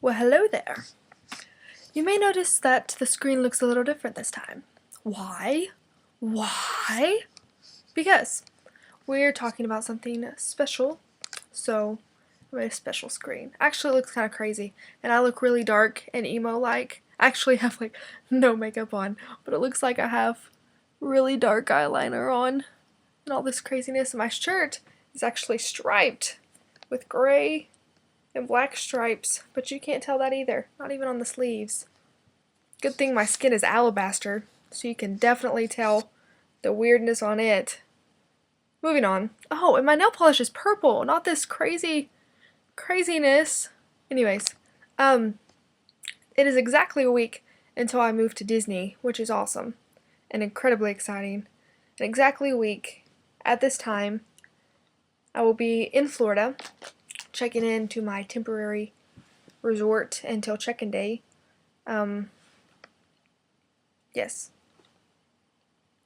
Well, hello there. You may notice that the screen looks a little different this time. Why? Why? Because we're talking about something special, so I made a special screen. Actually, it looks kind of crazy, and I look really dark and emo-like. I actually have like no makeup on, but it looks like I have really dark eyeliner on and all this craziness. My shirt is actually striped with gray and black stripes, but you can't tell that either, not even on the sleeves. Good thing my skin is alabaster, so you can definitely tell the weirdness on it. Moving on. Oh, and my nail polish is purple, not this craziness. Anyways, it is exactly a week until I move to Disney, which is awesome and incredibly exciting. In exactly a week, at this time, I will be in Florida, checking into my temporary resort until check-in day. Yes.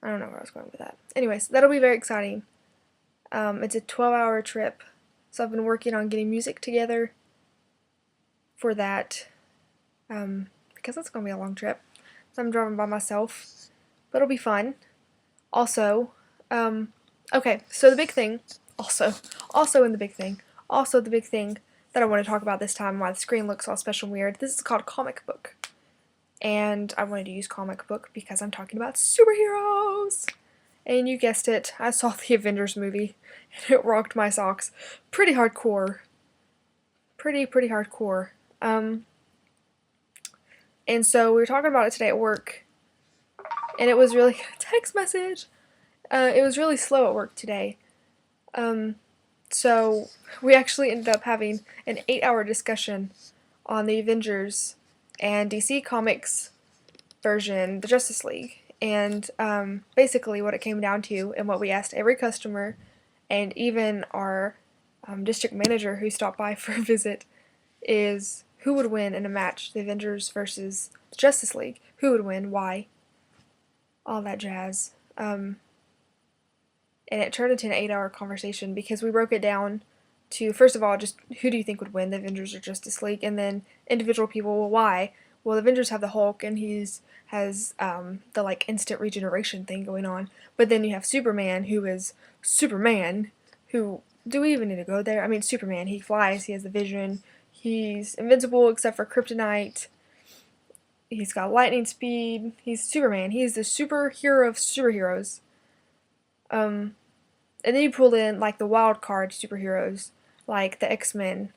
I don't know where I was going with that. Anyways, that'll be very exciting. It's a 12-hour trip, so I've been working on getting music together for that, because that's going to be a long trip. So I'm driving by myself, but it'll be fun. Also, okay, so the big thing, also the big thing that I want to talk about this time, why the screen looks all special and weird, this is called comic book. And I wanted to use comic book because I'm talking about superheroes. And you guessed it, I saw the Avengers movie, and it rocked my socks. Pretty hardcore. Pretty hardcore. And so we were talking about it today at work, and it was really text message. It was really slow at work today. So we actually ended up having an 8-hour discussion on the Avengers and DC Comics version, the Justice League. And basically what it came down to, and what we asked every customer, and even our district manager who stopped by for a visit, is who would win in a match, the Avengers versus Justice League. Who would win, why, all that jazz. And it turned into an 8-hour conversation because we broke it down to, first of all, just who do you think would win, the Avengers or Justice League, and then individual people, well, why? Well, the Avengers have the Hulk, and has the like instant regeneration thing going on, but then you have Superman, who is Superman, who, do we even need to go there? I mean, Superman, he flies, he has the vision, he's invincible except for kryptonite, he's got lightning speed, he's Superman, he's the superhero of superheroes. And then you pull in like the wild card superheroes, like the X-Men,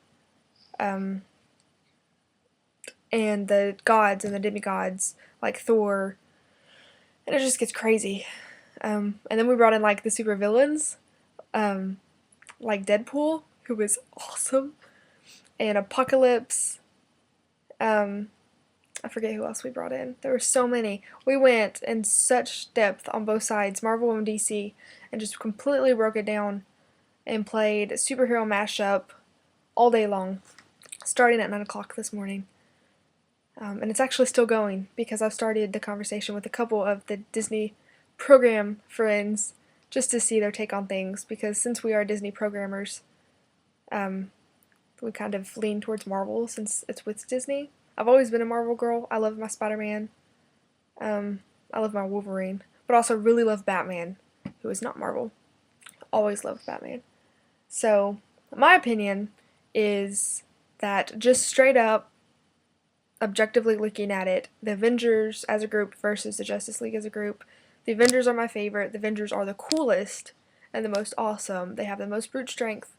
and the gods and the demigods, like Thor, and it just gets crazy. And then we brought in like the super villains, like Deadpool, who was awesome, and Apocalypse. I forget who else we brought in. There were so many. We went in such depth on both sides, Marvel and DC, and just completely broke it down and played a superhero mashup all day long, starting at 9 o'clock this morning. And it's actually still going because I've started the conversation with a couple of the Disney program friends just to see their take on things, because since we are Disney programmers, we kind of lean towards Marvel since it's with Disney. I've always been a Marvel girl. I love my Spider-Man. I love my Wolverine, but also really love Batman, who is not Marvel. Always loved Batman. So, my opinion is that just straight up, objectively looking at it, the Avengers as a group versus the Justice League as a group, the Avengers are my favorite. The Avengers are the coolest and the most awesome. They have the most brute strength.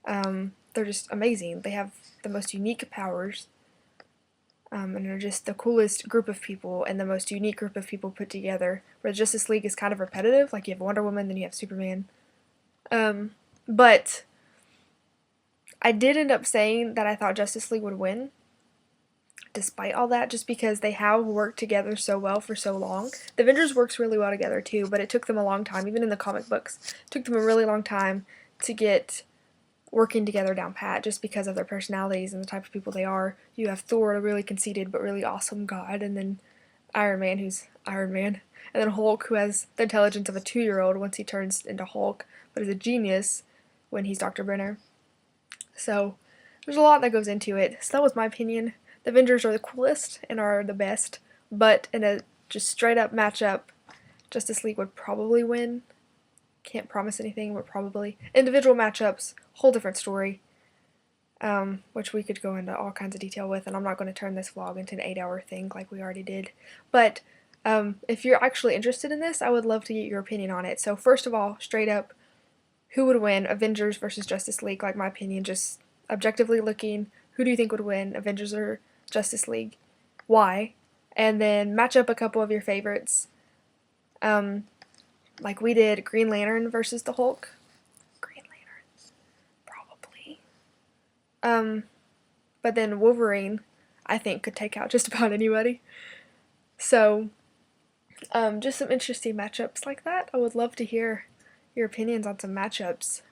They're just amazing. They have the most unique powers. And they're just the coolest group of people and the most unique group of people put together. Where the Justice League is kind of repetitive, like you have Wonder Woman, then you have Superman. But I did end up saying that I thought Justice League would win, despite all that, just because they have worked together so well for so long. The Avengers works really well together too, but it took them a long time, even in the comic books. It took them a really long time to get working together down pat, just because of their personalities and the type of people they are. You have Thor, a really conceited but really awesome god, and then Iron Man, who's Iron Man, and then Hulk, who has the intelligence of a 2-year-old once he turns into Hulk, but is a genius when he's Dr. Brenner. So, it there's a lot that goes into it. So that was my opinion. The Avengers are the coolest and are the best, but in a just straight up matchup, Justice League would probably win. Can't promise anything, but probably. Individual matchups, whole different story, which we could go into all kinds of detail with, and I'm not going to turn this vlog into an 8-hour thing like we already did. But if you're actually interested in this, I would love to get your opinion on it. So first of all, straight up, who would win, Avengers versus Justice League? Like my opinion, just objectively looking, who do you think would win, Avengers or Justice League? Why? And then match up a couple of your favorites. Like we did Green Lantern versus the Hulk. Green Lantern, probably. But then Wolverine, I think, could take out just about anybody. So, just some interesting matchups like that. I would love to hear your opinions on some matchups.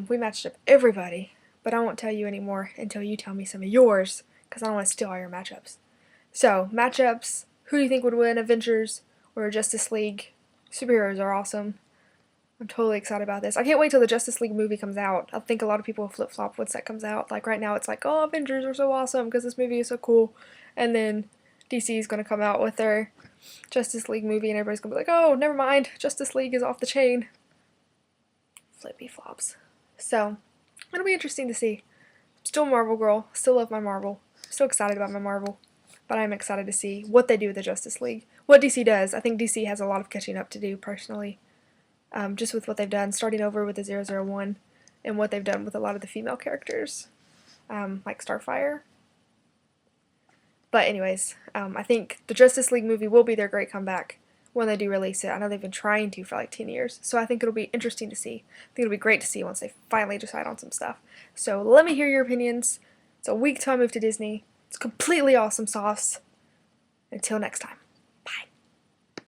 We matched up everybody, but I won't tell you anymore until you tell me some of yours, because I don't want to steal all your matchups. So, matchups, who do you think would win, Avengers or Justice League? Superheroes are awesome. I'm totally excited about this. I can't wait till the Justice League movie comes out. I think a lot of people will flip-flop once that comes out. Like right now it's like, oh, Avengers are so awesome because this movie is so cool. And then DC is going to come out with their Justice League movie and everybody's going to be like, oh, never mind. Justice League is off the chain. Flippy flops. So, it'll be interesting to see. I'm still a Marvel girl. Still love my Marvel. Still excited about my Marvel. But I'm excited to see what they do with the Justice League. What DC does. I think DC has a lot of catching up to do, personally. Just with what they've done, starting over with the 001, and what they've done with a lot of the female characters, like Starfire. But anyways, I think the Justice League movie will be their great comeback when they do release it. I know they've been trying to for like 10 years, so I think it'll be interesting to see. I think it'll be great to see once they finally decide on some stuff. So let me hear your opinions. It's a week till I move to Disney. It's completely awesome sauce. Until next time.